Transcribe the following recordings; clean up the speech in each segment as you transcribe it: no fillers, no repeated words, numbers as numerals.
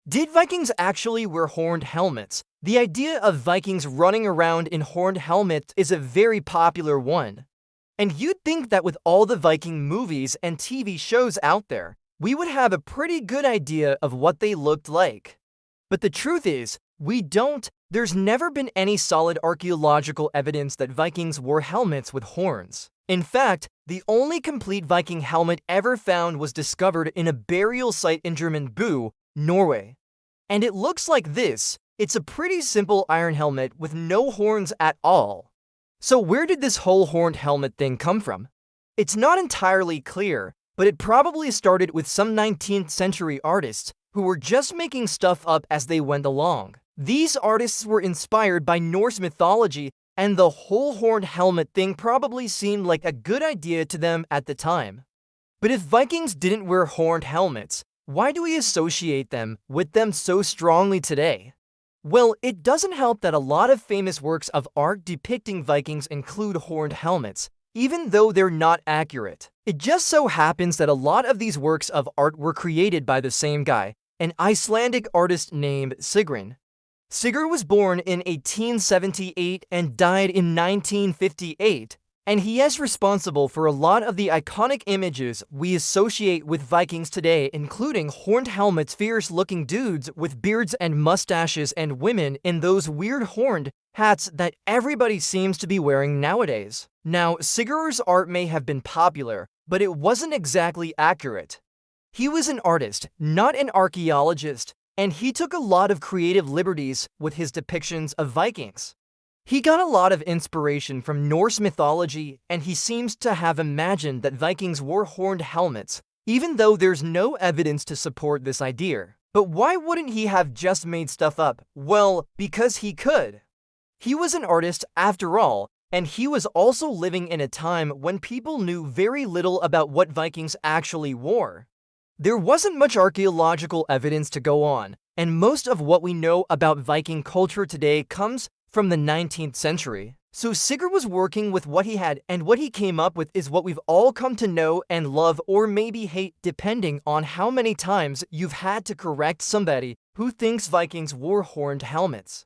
Did Vikings actually wear horned helmets? The idea of Vikings running around in horned helmets is a very popular one. And you'd think that with all the Viking movies and TV shows out there, we would have a pretty good idea of what they looked like. But the truth is, we don't. There's never been any solid archaeological evidence that Vikings wore helmets with horns. In fact, the only complete Viking helmet ever found was discovered in a burial site in Gjermundbu, Norway. And it looks like this. It's a pretty simple iron helmet with no horns at all. So where did this whole horned helmet thing come from? It's not entirely clear, but it probably started with some 19th century artists who were just making stuff up as they went along. These artists were inspired by Norse mythology, and the whole horned helmet thing probably seemed like a good idea to them at the time. But if Vikings didn't wear horned helmets, why do we associate them with them so strongly today? Well, it doesn't help that a lot of famous works of art depicting Vikings include horned helmets, even though they're not accurate. It just so happens that a lot of these works of art were created by the same guy, an Icelandic artist named Sigurd. Sigurd was born in 1878 and died in 1958, and he is responsible for a lot of the iconic images we associate with Vikings today, including horned helmets, fierce-looking dudes with beards and mustaches, and women in those weird horned hats that everybody seems to be wearing nowadays. Now, Sigurd's art may have been popular, but it wasn't exactly accurate. He was an artist, not an archaeologist, and he took a lot of creative liberties with his depictions of Vikings. He got a lot of inspiration from Norse mythology, and he seems to have imagined that Vikings wore horned helmets, even though there's no evidence to support this idea. But why wouldn't he have just made stuff up? Well, because he could. He was an artist after all, and he was also living in a time when people knew very little about what Vikings actually wore. There wasn't much archaeological evidence to go on, and most of what we know about Viking culture today comes from the 19th century. So Sigurd was working with what he had, and what he came up with is what we've all come to know and love, or maybe hate, depending on how many times you've had to correct somebody who thinks Vikings wore horned helmets.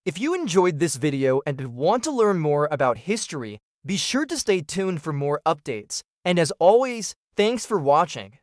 If you enjoyed this video and want to learn more about history, be sure to stay tuned for more updates. And as always, thanks for watching.